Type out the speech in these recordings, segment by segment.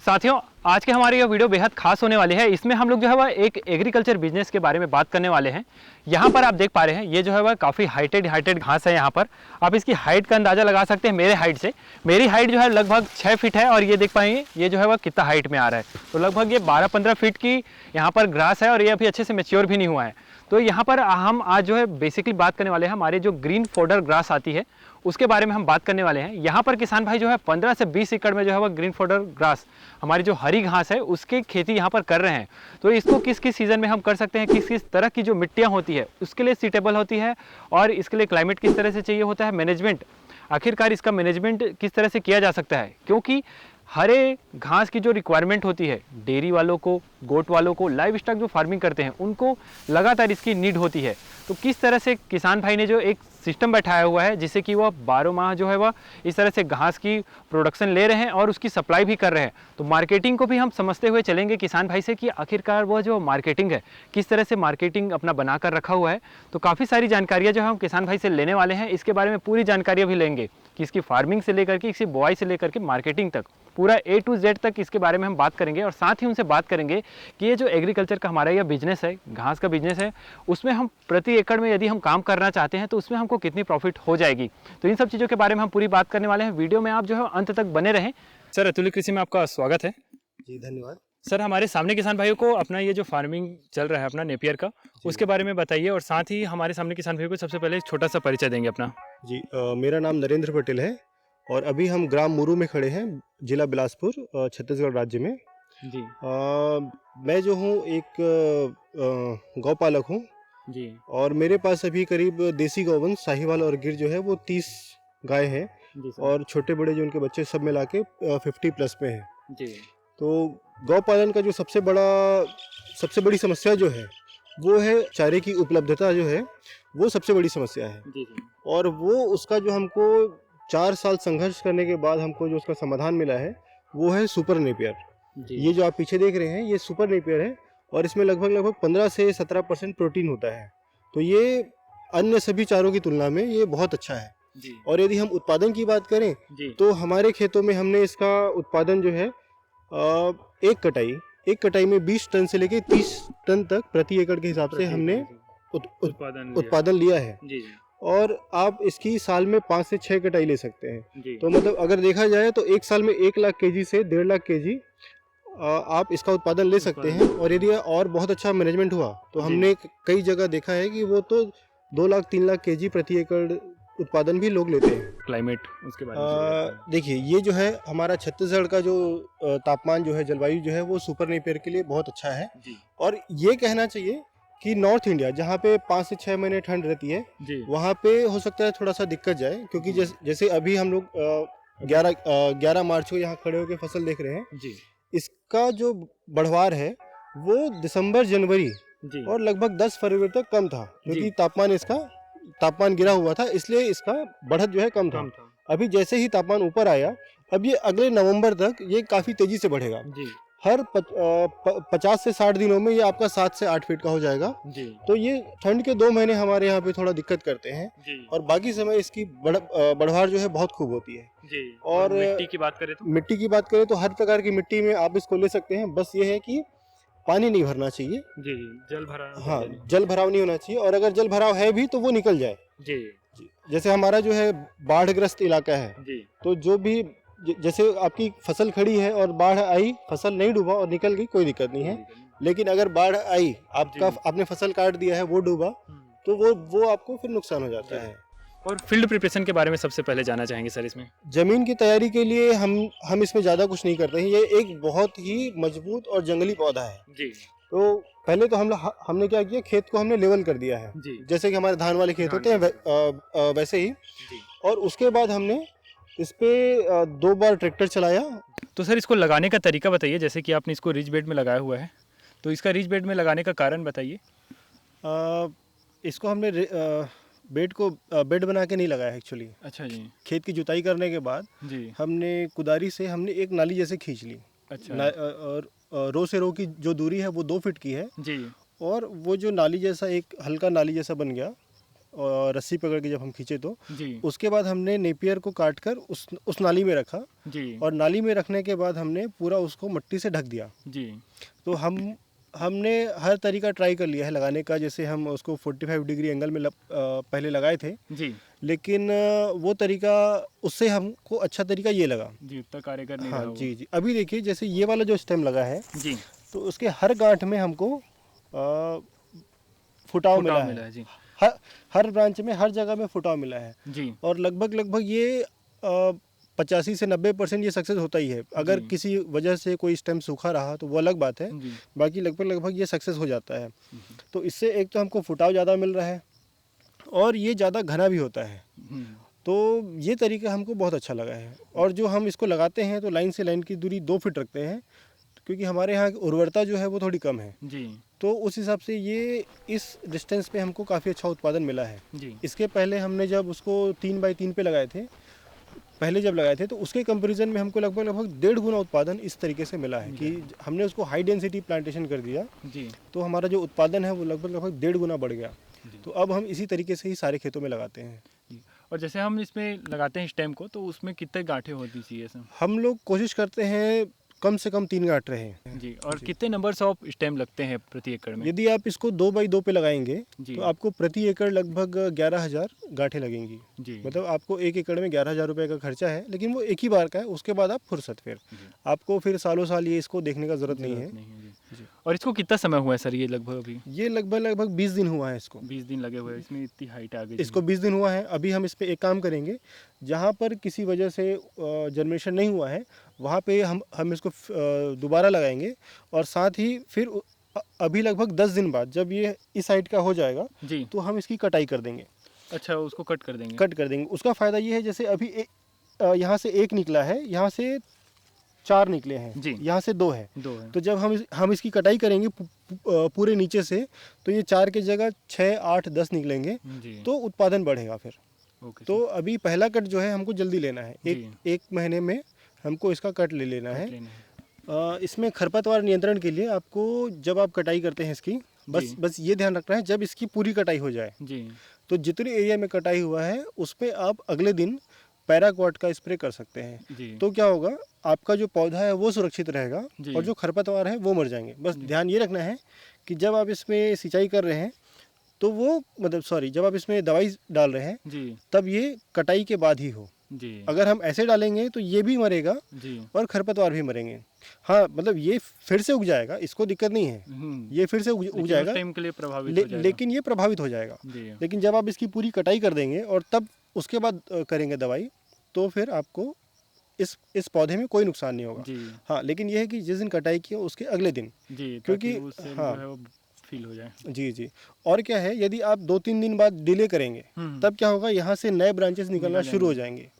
साथियों, आज के हमारे ये वीडियो बेहद खास होने वाली है। इसमें हम लोग जो है वह एक एग्रीकल्चर बिजनेस के बारे में बात करने वाले हैं। यहाँ पर आप देख पा रहे हैं, ये जो है वह काफ़ी हाइटेड घास है। यहाँ पर आप इसकी हाइट का अंदाज़ा लगा सकते हैं मेरे हाइट से। मेरी हाइट जो है लगभग 6 फीट है और ये देख पाएंगे ये जो है वह कितना हाइट में आ रहा है। तो लगभग ये 12-15 फीट की यहाँ पर ग्रास है और ये अभी अच्छे से मैच्योर भी नहीं हुआ है। तो यहाँ पर हम आज जो है बेसिकली बात करने वाले हैं हमारे जो ग्रीन फोडर ग्रास आती है उसके बारे में हम बात करने वाले हैं। यहाँ पर किसान भाई जो है 15 से 20 एकड़ में जो है वह ग्रीन फोडर ग्रास, हमारी जो हरी घास है उसकी खेती यहाँ पर कर रहे हैं। तो इसको किस किस सीज़न में हम कर सकते हैं, किस किस तरह की जो मिट्टियाँ होती है उसके लिए सीटेबल होती है और इसके लिए क्लाइमेट किस तरह से चाहिए होता है, मैनेजमेंट आखिरकार इसका मैनेजमेंट किस तरह से किया जा सकता है। क्योंकि हरे घास की जो रिक्वायरमेंट होती है डेयरी वालों को, गोट वालों को, लाइव स्टॉक जो फार्मिंग करते हैं उनको लगातार इसकी नीड होती है। तो किस तरह से किसान भाई ने जो एक सिस्टम बैठाया हुआ है जिससे कि वह 12 माह जो है वह इस तरह से घास की प्रोडक्शन ले रहे हैं और उसकी सप्लाई भी कर रहे हैं। तो मार्केटिंग को भी हम समझते हुए चलेंगे किसान भाई से कि आखिरकार वह जो मार्केटिंग है किस तरह से मार्केटिंग अपना बनाकर रखा हुआ है। तो काफ़ी सारी जानकारियाँ जो हम किसान भाई से लेने वाले हैं, इसके बारे में पूरी जानकारियाँ भी लेंगे कि इसकी फार्मिंग से लेकर के, इसकी बुआई से लेकर के मार्केटिंग तक, पूरा A to Z तक इसके बारे में हम बात करेंगे। और साथ ही उनसे बात करेंगे कि ये जो एग्रीकल्चर का हमारा यह बिजनेस है, घास का बिजनेस है, उसमें हम प्रति एकड़ में यदि हम काम करना चाहते हैं तो उसमें हमको कितनी प्रॉफिट हो जाएगी। तो इन सब चीज़ों के बारे में हम पूरी बात करने वाले हैं। वीडियो में आप जो है अंत तक बने रहें। सर, अतुल्य कृषि में आपका स्वागत है। जी धन्यवाद। सर, हमारे सामने किसान भाइयों को अपना ये जो फार्मिंग चल रहा है अपना नेपियर का, उसके बारे में बताइए और साथ ही हमारे सामने किसान भाइयों को सबसे पहले एक छोटा सा परिचय देंगे अपना। जी मेरा नाम नरेंद्र पटेल है और अभी हम ग्राम मुरू में खड़े हैं, जिला बिलासपुर, छत्तीसगढ़ राज्य में। जी मैं जो हूँ एक गौपालक हूँ जी और मेरे पास अभी करीब देसी गौवंश, साहिवाल और गिर जो है वो 30 गाय हैं जी सर। और छोटे बड़े जो उनके बच्चे सब मिला के 50 प्लस में हैं। जी तो गौपालन का जो सबसे बड़ी समस्या जो है वो है चारे की उपलब्धता जो है वो सबसे बड़ी समस्या है। जी जी और वो उसका जो हमको 4 साल संघर्ष करने के बाद हमको जो उसका समाधान मिला है वो है सुपर नेपियर। जी ये जो आप पीछे देख रहे हैं ये सुपर नेपियर है और इसमें लगभग 15 से 17% प्रोटीन होता है। तो ये अन्य सभी चारों की तुलना में ये बहुत अच्छा है। जी और यदि हम उत्पादन की बात करें जी तो हमारे खेतों में हमने इसका उत्पादन जो है एक कटाई में 20 टन से लेकर 30 टन तक प्रति एकड़ के हिसाब से हमने उत्पादन लिया है। जी जी और आप इसकी साल में 5 से 6 कटाई ले सकते हैं। जी तो मतलब अगर देखा जाए तो एक साल में 1 लाख केजी से 1.5 लाख केजी आप इसका उत्पादन ले सकते हैं। और यदि और बहुत अच्छा मैनेजमेंट हुआ तो हमने कई जगह देखा है कि वो तो 2 लाख 3 लाख केजी प्रति एकड़ उत्पादन भी लोग लेते हैं। क्लाइमेट उसके बारे में देखिए ये जो है हमारा छत्तीसगढ़ का जो तापमान जो है, जलवायु जो है वो सुपर नेपियर के लिए बहुत अच्छा है। जी और ये कहना चाहिए कि नॉर्थ इंडिया जहाँ पे 5 से 6 महीने ठंड रहती है जी वहाँ पे हो सकता है थोड़ा सा दिक्कत जाए, क्योंकि जैसे अभी हम लोग 11 मार्च को यहाँ खड़े होकर फसल देख रहे हैं। जी इसका जो बढ़वार है वो दिसंबर जनवरी जी और लगभग 10 फरवरी तक कम था, जी। क्योंकि तापमान गिरा हुआ था, इसलिए इसका बढ़त जो है कम था। अभी जैसे ही तापमान ऊपर आया, अब ये अगले नवंबर तक ये काफ़ी तेज़ी से बढ़ेगा। जी हर 50 से 60 दिनों में ये आपका 7 से 8 फीट का हो जाएगा। जी तो ये ठंड के 2 महीने हमारे यहाँ पे थोड़ा दिक्कत करते हैं जी और बाकी समय इसकी बढ़वार जो है बहुत खूब होती है। जी। और मिट्टी की बात करें तो मिट्टी की बात करें तो हर प्रकार की मिट्टी में आप इसको ले सकते हैं, बस ये है कि पानी नहीं भरना चाहिए। जी जल भरा, हाँ, जल भराव नहीं होना चाहिए, और अगर जल भराव है भी तो वो निकल जाए। जी जैसे हमारा जो है बाढ़ग्रस्त इलाका है, जी तो जो भी जैसे आपकी फसल खड़ी है और बाढ़ आई, फसल नहीं डूबा और निकल गई, कोई दिक्कत नहीं है। लेकिन अगर बाढ़ आई, आपने फसल काट दिया है, वो डूबा, तो वो आपको फिर नुकसान हो जाता है। और फील्ड प्रिपरेशन के बारे में सबसे पहले जानना चाहेंगे सर। इसमें जमीन की तैयारी के लिए हम इसमें ज़्यादा कुछ नहीं करते हैं। ये एक बहुत ही मजबूत और जंगली पौधा है। जी तो पहले तो हमने क्या किया, खेत को हमने लेवल कर दिया है, जी जैसे कि हमारे धान वाले खेत होते हैं वैसे ही। जी। और उसके बाद हमने इस पे 2 बार ट्रैक्टर चलाया। तो सर, इसको लगाने का तरीका बताइए। जैसे कि आपने इसको रिज बेड में लगाया हुआ है, तो इसका रिज बेड में लगाने का कारण बताइए। इसको हमने बेड बना के नहीं लगाया एक्चुअली। अच्छा जी। खेत की जुताई करने के बाद जी हमने कुदारी से एक नाली जैसे खींच ली। अच्छा और रो से रो की जो दूरी है वो 2 फीट की है। जी और वो जो नाली जैसा एक हल्का नाली जैसा बन गया, और रस्सी पकड़ के जब हम खींचे तो जी उसके बाद हमने नेपियर को काट कर उस नाली में रखा, जी और नाली में रखने के बाद हमने पूरा उसको मिट्टी से ढक दिया। जी तो हमने हर तरीका ट्राई कर लिया है लगाने का। जैसे हम उसको 45 डिग्री एंगल में पहले लगाए थे, जी लेकिन वो तरीका, उससे हमको अच्छा तरीका ये लगा। जी उतना कार्यकर नहीं हाँ रहा वो। जी जी। अभी देखिए जैसे ये वाला जो स्टेम लगा है, जी तो उसके हर गांठ में हमको फुटाव मिला है। जी हर ब्रांच में, हर जगह में फुटाव मिला है। जी और लगभग ये 85 से 90% ये सक्सेस होता ही है। अगर जी। किसी वजह से कोई स्टेम सूखा रहा तो वो अलग बात है, जी बाकी लगभग ये सक्सेस हो जाता है। तो इससे एक तो हमको फुटाव ज़्यादा मिल रहा है और ये ज़्यादा घना भी होता है। तो ये तरीका हमको बहुत अच्छा लगा है। और जो हम इसको लगाते हैं तो लाइन से लाइन की दूरी 2 फीट रखते हैं, क्योंकि हमारे यहाँ उर्वरता जो है वो थोड़ी कम है। जी तो उस हिसाब से ये इस डिस्टेंस पे हमको काफ़ी अच्छा उत्पादन मिला है। जी इसके पहले हमने जब उसको 3 बाई 3 पे लगाए थे, पहले जब लगाए थे, तो उसके कंपैरिजन में हमको लगभग 1.5 गुना उत्पादन इस तरीके से मिला है कि हमने उसको हाई डेंसिटी प्लांटेशन कर दिया, जी तो हमारा जो उत्पादन है वो लगभग 1.5 गुना बढ़ गया। जी। तो अब हम इसी तरीके से ही सारे खेतों में लगाते हैं। जी। और जैसे हम इसमें लगाते हैं स्टेम को, तो उसमें कितने गांठें होती चाहिए सर? हम लोग कोशिश करते हैं कम से कम 3 गांठ रहे। जी। और कितने नंबर्स ऑफ स्टेम लगते हैं प्रति एकड़ में? यदि आप इसको 2 बाई 2 पे लगाएंगे जी तो आपको प्रति एकड़ लगभग 11,000 गांठें लगेंगी। जी मतलब आपको 1 एकड़ में 11,000 रुपये का खर्चा है, लेकिन वो एक ही बार का है। उसके बाद आप फुर्सत, फिर जी। आपको फिर सालों साल ये इसको देखने का ज़रूरत नहीं है। जी। जी। और इसको कितना समय हुआ है सर ये लगभग अभी? ये लगभग 20 दिन हुआ है इसको। 20 दिन लगे हुए हैं, इसमें इतनी हाइट आ गई। इसको 20 दिन हुआ है। अभी हम इस पे एक काम करेंगे, जहाँ पर किसी वजह से जर्मिनेशन नहीं हुआ है वहाँ पे हम इसको दोबारा लगाएंगे। और साथ ही फिर अभी लगभग 10 दिन बाद जब ये इस साइड का हो जाएगा जी। तो हम इसकी कटाई कर देंगे। अच्छा, उसको कट कर देंगे? कट कर देंगे। उसका फ़ायदा ये है, जैसे अभी यहाँ से 1 निकला है, यहाँ से 4 निकले हैं जी। यहाँ से 2 है। 2 है। तो जब हम इसकी कटाई करेंगे पूरे नीचे से, तो ये 4 की जगह 6, 8, 10 निकलेंगे, जी। तो उत्पादन बढ़ेगा फिर। ओके तो अभी पहला कट जो है हमको जल्दी लेना है, जी। एक महीने में हमको इसका कट ले लेना है। लेना है। इसमें खरपतवार नियंत्रण के लिए आपको, जब आप कटाई करते हैं इसकी, जी। बस ये ध्यान रखना है, जब इसकी पूरी कटाई हो जाए जी तो जितने एरिया में कटाई हुआ है उस पे आप अगले दिन पैराक्वाट का स्प्रे कर सकते हैं। जी। तो क्या होगा, आपका जो पौधा है वो सुरक्षित रहेगा जी। और जो खरपतवार है वो मर जाएंगे। बस ध्यान ये रखना है कि जब आप इसमें सिंचाई कर रहे हैं तो वो, मतलब सॉरी, जब आप इसमें दवाई डाल रहे हैं जी तब ये कटाई के बाद ही हो। जी अगर हम ऐसे डालेंगे तो ये भी मरेगा जी। और खरपतवार भी मरेंगे। हाँ, मतलब ये फिर से उग जाएगा, इसको दिक्कत नहीं है, ये फिर से उग जाएगा, टाइम के लिए प्रभावित हो जाएगा। लेकिन ये प्रभावित हो जाएगा। जी लेकिन जब आप इसकी पूरी कटाई कर देंगे और तब उसके बाद करेंगे दवाई, तो फिर आपको इस पौधे में कोई नुकसान नहीं होगा। जी हाँ, लेकिन ये है कि जिस दिन कटाई की हो उसके अगले दिन, जी, क्योंकि ताकि उससे हाँ, जो है वो फील हो जाए। जी जी। और क्या है, यदि आप 2-3 दिन बाद डिले करेंगे तब क्या होगा, यहाँ से नए ब्रांचेस निकलना शुरू हो जाएंगे,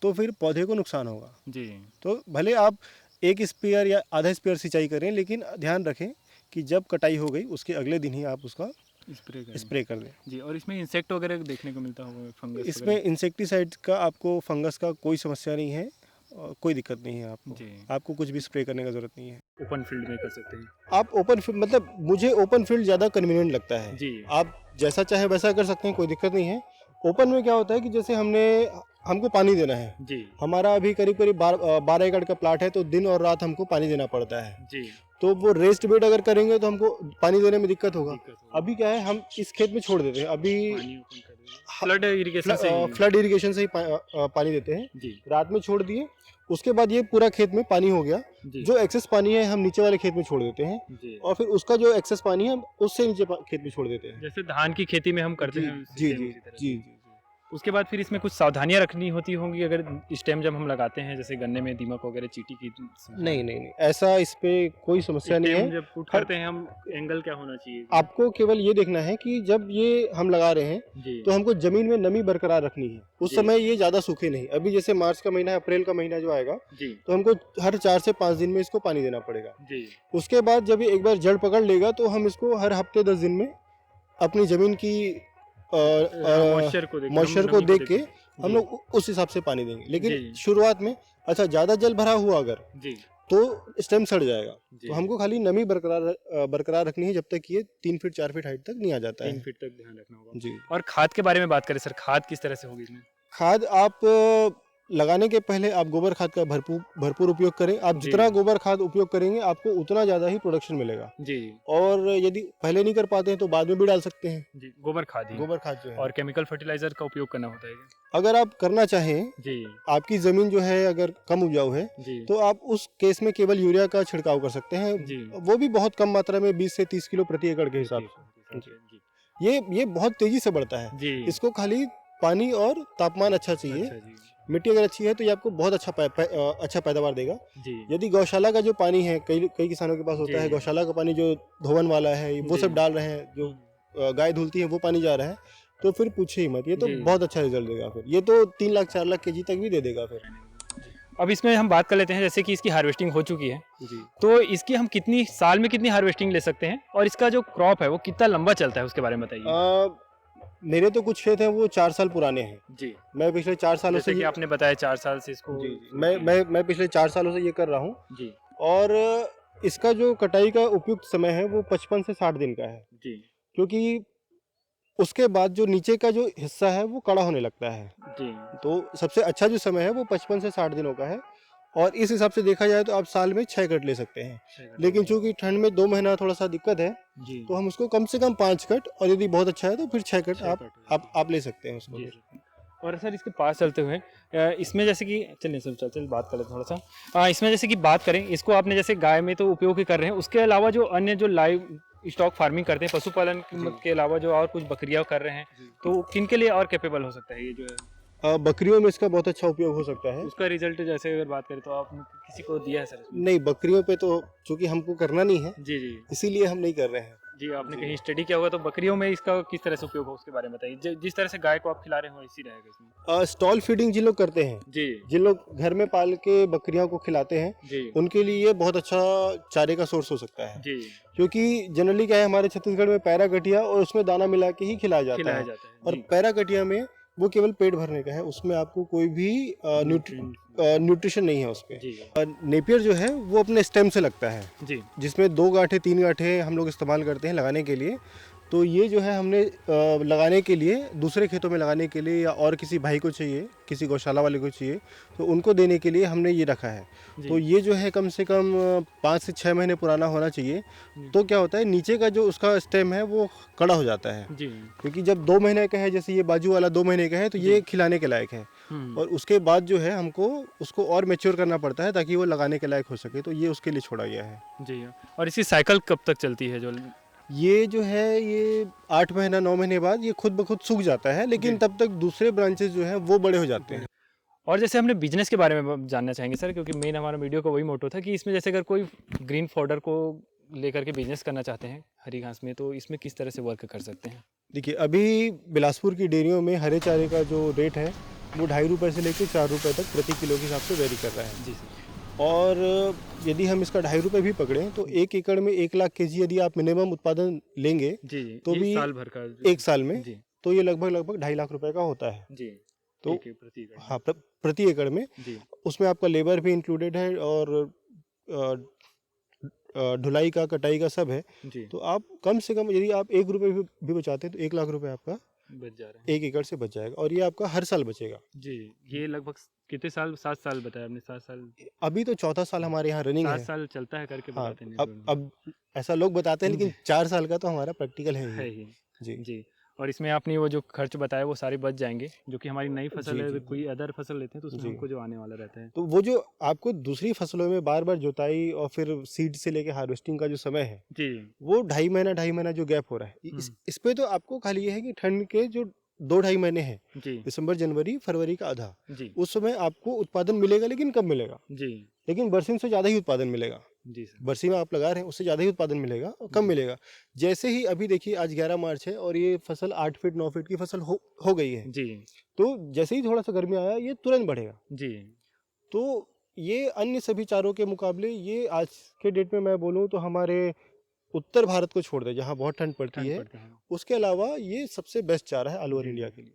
तो फिर पौधे को नुकसान होगा। जी तो भले आप 1 स्पेयर या आधा स्पेयर सिंचाई करें, लेकिन ध्यान रखें कि जब कटाई हो गई उसके अगले दिन ही आप उसका स्प्रे कर दें। जी। और इसमें इंसेक्ट वगैरह देखने को मिलता होगा, फंगस इसमें इंसेक्टिसाइड का, आपको फंगस का कोई समस्या नहीं है, कोई दिक्कत नहीं है आपको। जी। आपको कुछ भी स्प्रे करने का ज़रूरत नहीं है। ओपन फील्ड में कर सकते हैं। आप ओपन फील्ड, मतलब मुझे ओपन फील्ड ज़्यादा कन्वीनियंट लगता है। जी आप जैसा चाहे वैसा कर सकते हैं, कोई दिक्कत नहीं है। ओपन में क्या होता है कि जैसे हमको पानी देना है, जी हमारा अभी करीब 12 एकड़ का प्लाट है, तो दिन और रात हमको पानी देना पड़ता है। जी। तो वो रेस्ट बेड अगर करेंगे तो हमको पानी देने में दिक्कत होगा। अभी क्या है, हम इस खेत में छोड़ देते हैं, अभी फ्लड इरिगेशन से फ्लड इरिगेशन से ही पानी देते हैं। जी रात में छोड़ दिए, उसके बाद ये पूरा खेत में पानी हो गया। जी जो एक्सेस पानी है हम नीचे वाले खेत में छोड़ देते हैं, जी। और फिर उसका जो एक्सेस पानी है उससे नीचे खेत में छोड़ देते हैं। जैसे धान की खेती में हम करते हैं जी same जी उसी तरह से। जी। उसके बाद फिर इसमें कुछ सावधानियां रखनी होती होंगी अगर स्टेम जब हम लगाते हैं, जैसे गन्ने में दीमक वगैरह चींटी की? नहीं, ऐसा इस पे कोई समस्या नहीं है। जब पुट करते हैं हम, एंगल क्या होना चाहिए? आपको केवल ये देखना है कि जब ये हम लगा रहे हैं जी तो हमको जमीन में नमी बरकरार रखनी है। उस जी। समय ये ज्यादा सूखे नहीं। अभी जैसे मार्च का महीना है, अप्रैल का महीना जो आएगा, जी तो हमको हर 4 से 5 दिन में इसको पानी देना पड़ेगा। जी उसके बाद जब ये एक बार जड़ पकड़ लेगा तो हम इसको हर हफ्ते 10 दिन में अपनी जमीन की मॉइस्चर को देख के हम जी। लोग उस हिसाब से पानी देंगे। लेकिन जी। शुरुआत में, अच्छा, ज़्यादा जल भरा हुआ अगर, जी तो स्टेम सड़ जाएगा। जी। तो हमको खाली नमी बरकरार रखनी है जब तक ये 3 फीट 4 फीट हाइट तक नहीं आ जाता 3 है। फीट तक ध्यान रखना होगा। जी। और खाद के बारे में बात करें सर, खाद किस तरह से होगी इसमें? खाद आप लगाने के पहले आप गोबर खाद का भरपूर उपयोग करें। आप जी। जितना गोबर खाद उपयोग करेंगे आपको उतना ज़्यादा ही प्रोडक्शन मिलेगा। जी। और यदि पहले नहीं कर पाते हैं तो बाद में भी डाल सकते हैं। जी, गोबर खाद ही। गोबर खाद जो है, और केमिकल फर्टिलाइजर का उपयोग करना होता है क्या? अगर आप करना चाहें, जी। आपकी ज़मीन जो है अगर कम उपजाऊ है जी। तो आप उस केस में केवल यूरिया का छिड़काव कर सकते हैं। जी। वो भी बहुत कम मात्रा में 20 से 30 किलो प्रति एकड़ के हिसाब से। जी। ये बहुत तेजी से बढ़ता है। जी। इसको खाली पानी और तापमान अच्छा चाहिए। अच्छा जी। मिट्टी अगर अच्छी है तो ये आपको बहुत अच्छा पैदावार देगा। जी। यदि गौशाला का जो पानी है, कई किसानों के पास होता है जी। गौशाला का पानी जो धोवन वाला है, वो जी। सब डाल रहे हैं, जो गाय धुलती है वो पानी जा रहा है, तो फिर पूछे ही मत, ये तो जी। बहुत अच्छा रिजल्ट देगा। फिर ये तो 3 लाख 4 लाख केजी तक भी दे देगा फिर। अब इसमें हम बात कर लेते हैं, जैसे कि इसकी हार्वेस्टिंग हो चुकी है, जी। तो इसकी हम कितनी साल में कितनी हार्वेस्टिंग ले सकते हैं, और इसका जो क्रॉप है वो कितना लंबा चलता है उसके बारे में बताइए। मेरे तो कुछ खेत हैं वो 4 साल पुराने हैं। जी। मैं पिछले 4 सालों जैसे से कि आपने बताया 4 साल से इसको। जी, मैं पिछले 4 सालों से ये कर रहा हूँ। जी। और इसका जो कटाई का उपयुक्त समय है वो 55 से 60 दिन का है। जी। क्योंकि उसके बाद जो नीचे का जो हिस्सा है वो कड़ा होने लगता है। जी। तो सबसे अच्छा जो समय है वो 55 से 60 दिनों का है। और इस हिसाब से देखा जाए तो आप साल में 6 कट ले सकते हैं। लेकिन चूंकि ठंड में 2 महीना थोड़ा सा दिक्कत है, जी। तो हम उसको कम से कम 5 कट, और यदि बहुत अच्छा है तो फिर 6 कट 6 कट आप ले सकते हैं उसको। जी। और सर इसके पास चलते हुए इसमें जैसे कि चलिए सर चल बात कर लेते हैं थोड़ा सा। इसमें जैसे कि बात करें, इसको आपने जैसे गाय में तो उपयोग ही कर रहे हैं, उसके अलावा जो अन्य जो लाइव स्टॉक फार्मिंग करते हैं, पशुपालन के अलावा जो और कुछ बकरियां कर रहे हैं, तो किन के लिए और कैपेबल हो सकता है ये जो है? बकरियों में इसका बहुत अच्छा उपयोग हो सकता है। उसका रिजल्ट जैसे अगर बात करें तो आपने किसी को दिया है सर इसमें? नहीं, बकरियों पे तो चूंकि हमको करना नहीं है, जी। जी। इसीलिए हम नहीं कर रहे हैं। जी, आपने कहीं स्टडी किया होगा तो बकरियों में इसका किस तरह से उपयोग हो उसके बारे में बताइए। जिस तरह से गाय को आप खिला रहे हो इसी रहेगा इसमें। स्टॉल फीडिंग जिन लोग करते हैं, जी। जिन लोग घर में पाल के बकरियों को खिलाते हैं, जी। उनके लिए ये बहुत अच्छा चारे का सोर्स हो सकता है। जी। क्योंकि जनरली क्या है, हमारे छत्तीसगढ़ में पैरा गठिया और उसमें दाना मिला के ही खिलाया जाता है। और जी। पैरा गठिया में वो केवल पेट भरने का है, उसमें आपको कोई भी न्यूट्रिशन नहीं है उसपे। जी। नेपियर जो है वो अपने स्टेम से लगता है, जी। जिसमें 2 गांठें 3 गांठें हम लोग इस्तेमाल करते हैं लगाने के लिए। तो ये जो है हमने लगाने के लिए, दूसरे खेतों में लगाने के लिए, या और किसी भाई को चाहिए, किसी गौशाला वाले को चाहिए, तो उनको देने के लिए हमने ये रखा है। तो ये जो है कम से कम 5 से 6 महीने पुराना होना चाहिए। तो क्या होता है, नीचे का जो उसका स्टेम है वो कड़ा हो जाता है। जी। क्योंकि जब 2 महीने का है, जैसे ये बाजू वाला 2 महीने का है, तो ये खिलाने के लायक है। और उसके बाद जो है हमको उसको और मैच्योर करना पड़ता है ताकि वो लगाने के लायक हो सके। तो ये उसके लिए छोड़ा गया है। जी। और इसकी साइकिल कब तक चलती है? जो ये जो है ये 8 महीना 9 महीने बाद ये खुद ब खुद सूख जाता है, लेकिन तब तक दूसरे ब्रांचेस जो हैं वो बड़े हो जाते हैं। और जैसे हमने बिजनेस के बारे में जानना चाहेंगे सर, क्योंकि मेन हमारा वीडियो का वही मोटो था कि इसमें जैसे अगर कोई ग्रीन फॉडर को लेकर के बिजनेस करना चाहते हैं हरी घास में, तो इसमें किस तरह से वर्क कर सकते हैं? देखिए, अभी बिलासपुर की डेयरियों में हरे चारे का जो रेट है वो 2.5 रुपये से लेकर 4 रुपये तक प्रति किलो के हिसाब से वेरी कर रहा है। जी सर। और यदि हम इसका 2.5 रुपये भी पकड़ें तो 1 एकड़ में 1 लाख केजी यदि आप मिनिमम उत्पादन लेंगे, जी। तो भी साल भर का 1 साल में, जी। तो ये लगभग 2.5 लाख रुपए का होता है। जी। तो प्रति एकड़। हाँ, प्रति एकड़ में। जी। उसमें आपका लेबर भी इंक्लूडेड है और ढुलाई का, कटाई का सब है। जी। तो आप कम से कम यदि आप 1 रुपये भी बचाते हैं तो 1 लाख रुपए आपका बच जा रहे हैं। 1 एकड़ से बच जाएगा, और ये आपका हर साल बचेगा। जी। ये लगभग कितने साल? 7 साल बताया आपने। 7 साल? अभी तो 4था साल हमारे यहाँ रनिंग 7 है। साल चलता है करके हाँ, बताते हैं। अब ऐसा लोग बताते हैं, लेकिन 4 साल का तो हमारा प्रैक्टिकल है ही। जी। जी। और इसमें आपने वो जो खर्च बताया वो सारे बच जाएंगे, जो कि हमारी नई फसल जी, है। जी, कोई अदर फसल लेते हैं तो उसमें जी। हमको जो आने वाला रहता है, तो वो जो आपको दूसरी फसलों में बार बार जुताई और फिर सीड से लेके हार्वेस्टिंग का जो समय है, जी। वो 2.5 महीना जो गैप हो रहा है, इस पे तो आपको खाली ये है कि ठंड के जो 2-2.5 महीने हैं, जी। दिसंबर जनवरी फरवरी का आधा, जी। उस समय आपको उत्पादन मिलेगा, लेकिन कम मिलेगा। जी। लेकिन बरसीम से ज़्यादा ही उत्पादन मिलेगा। जी सर। बरसी में आप लगा रहे हैं उससे ज़्यादा ही उत्पादन मिलेगा और कम मिलेगा। जैसे ही अभी देखिए, आज 11 मार्च है और ये फसल 8 फीट 9 फीट की फसल हो गई है। जी। तो जैसे ही थोड़ा सा गर्मी आया, ये तुरंत बढ़ेगा। जी। तो ये अन्य सभी चारों के मुकाबले, ये आज के डेट में मैं बोलूँ तो हमारे उत्तर भारत को छोड़ दे, जहाँ बहुत ठंड पड़ती है, उसके अलावा ये सबसे बेस्ट चारा है ऑल ओवर इंडिया के लिए।